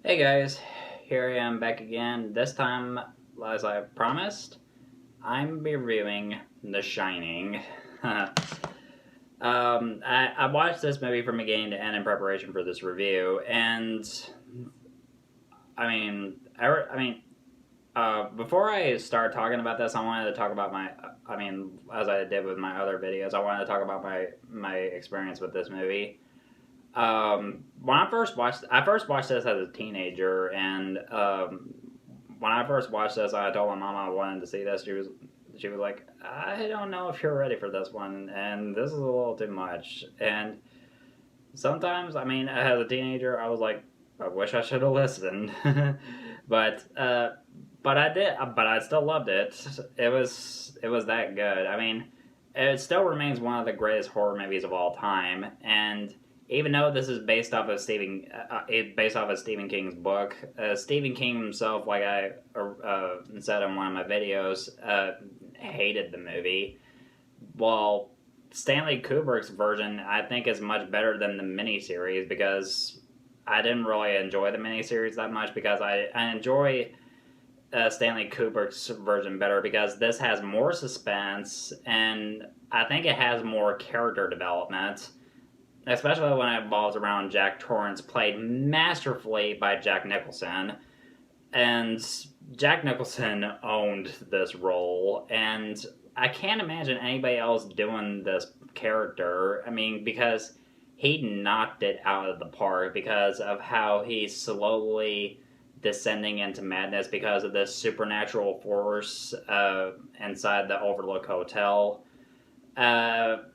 Hey guys, here I am back again. This time, as I promised, I'm reviewing The Shining. I watched this movie from beginning to end in preparation for this review, and before I start talking about this, I wanted to talk about as I did with my other videos, I wanted to talk about my experience with this movie. When I first watched this as a teenager, and when I first watched this, I told my mom I wanted to see this. She was like, "I don't know if you're ready for this one, and this is a little too much." And sometimes, as a teenager, I was like, "I wish I should have listened," but but I did. But I still loved it. It was that good. It still remains one of the greatest horror movies of all time, and even though this is based off of Stephen King's book, Stephen King himself, like I said in one of my videos, hated the movie. Well, Stanley Kubrick's version, I think, is much better than the miniseries because I didn't really enjoy the miniseries that much because I enjoy Stanley Kubrick's version better because this has more suspense and I think it has more character development, especially when it revolves around Jack Torrance, played masterfully by Jack Nicholson. And Jack Nicholson owned this role, and I can't imagine anybody else doing this character. Because he knocked it out of the park because of how he's slowly descending into madness because of this supernatural force inside the Overlook Hotel.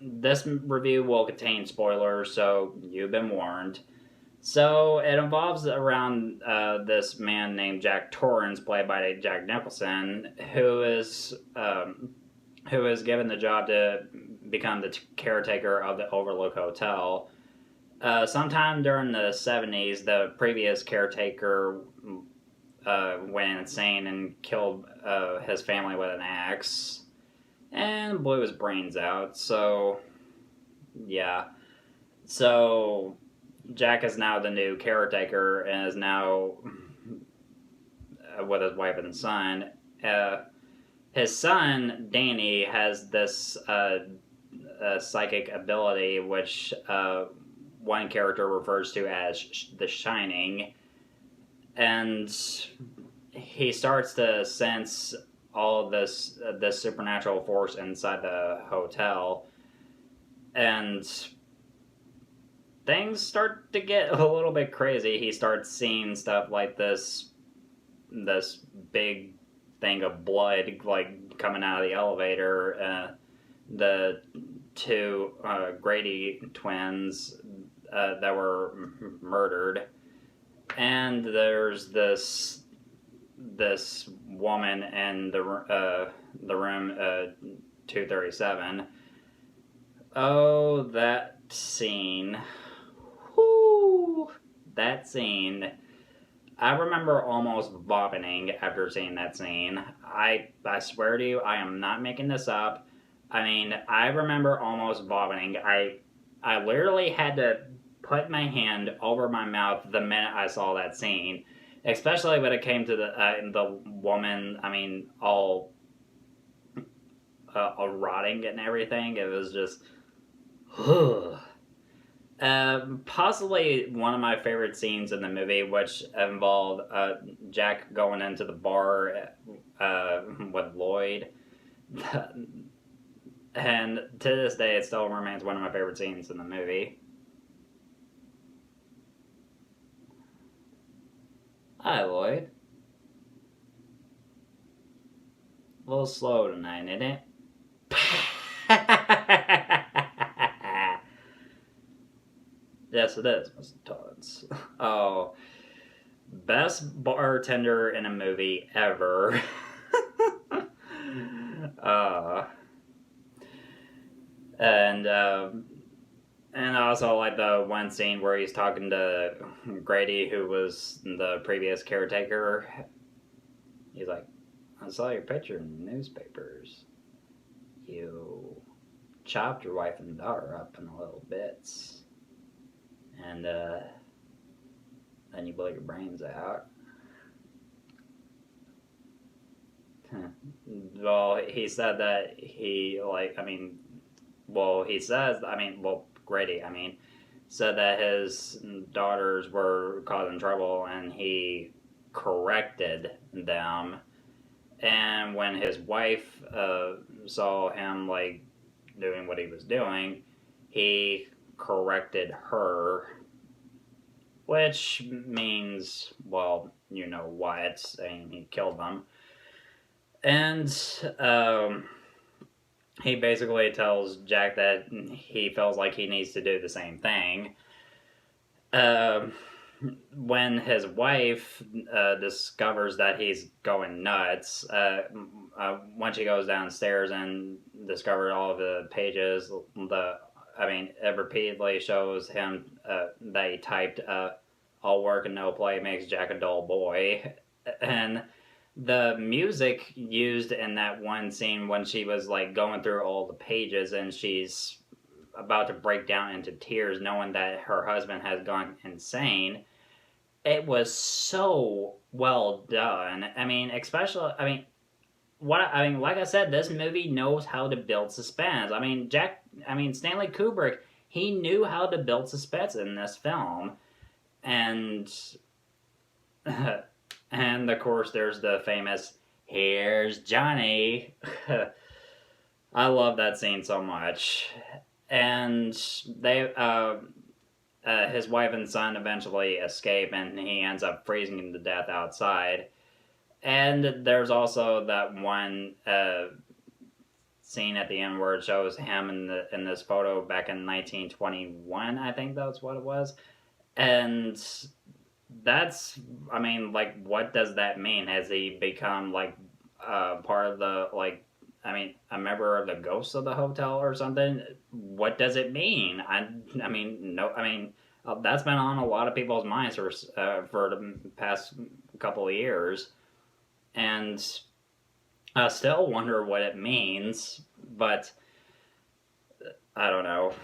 This review will contain spoilers, so you've been warned. So it involves around this man named Jack Torrance, played by Jack Nicholson, who is given the job to become the caretaker of the Overlook Hotel. Sometime during the 70s, the previous caretaker went insane and killed his family with an axe and blew his brains out. So, yeah. So Jack is now the new caretaker and is now with his wife and son. Uh, his son Danny has this psychic ability, which one character refers to as the Shining, and he starts to sense all of this supernatural force inside the hotel, and things start to get a little bit crazy. He starts seeing stuff like this big thing of blood like coming out of the elevator. The two Grady twins that were murdered, and there's this woman in the room 237. Oh, that scene. Whoo! That scene. I remember almost vomiting after seeing that scene. I swear to you, I am not making this up. I remember almost vomiting. I literally had to put my hand over my mouth the minute I saw that scene, especially when it came to the woman. All rotting and everything. It was just. Possibly one of my favorite scenes in the movie, which involved Jack going into the bar with Lloyd. And to this day, it still remains one of my favorite scenes in the movie. Hi, Lloyd. A little slow tonight, isn't it? Yes, it is, Mr. Todd's. Oh, best bartender in a movie ever. uh, and and also like the one scene where he's talking to Grady, who was the previous caretaker. He's like, "I saw your picture in the newspapers. You chopped your wife and daughter up in little bits, and then you blow your brains out. Well, he said that he like. I mean, well, he says. I mean, well, Grady. I mean, said that his daughters were causing trouble, and he corrected them. And when his wife saw him like doing what he was doing, he corrected her, which means, well, you know what, saying he killed them. And he basically tells Jack that he feels like he needs to do the same thing. Um, when his wife discovers that he's going nuts, when she goes downstairs and discovers all of the pages, it repeatedly shows him that he typed "all work and no play makes Jack a dull boy," and the music used in that one scene when she was like going through all the pages and she's about to break down into tears knowing that her husband has gone insane, it was so well done. I mean, especially, like I said, this movie knows how to build suspense. Stanley Kubrick, he knew how to build suspense in this film. And and of course there's the famous "Here's Johnny." I love that scene so much. And his wife and son eventually escape, and he ends up freezing to death outside. And there's also that one scene at the end where it shows him in this photo back in 1921. I think that's what it was. And that's, what does that mean? Has he become like part of the a member of the ghosts of the hotel or something? What does it mean? That's been on a lot of people's minds for the past couple of years, and I still wonder what it means. But I don't know.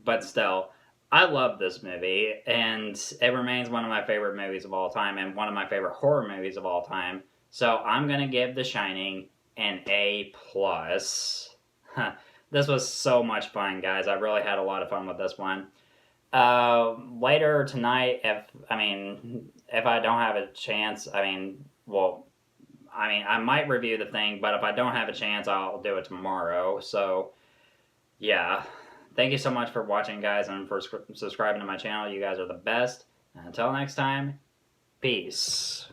But still, I love this movie, and it remains one of my favorite movies of all time, and one of my favorite horror movies of all time. So I'm gonna give The Shining an A+. This was so much fun, guys. I really had a lot of fun with this one. Later tonight, if I don't have a chance, I might review the thing, but if I don't have a chance, I'll do it tomorrow. So, yeah. Thank you so much for watching, guys, and for subscribing to my channel. You guys are the best. And until next time, peace.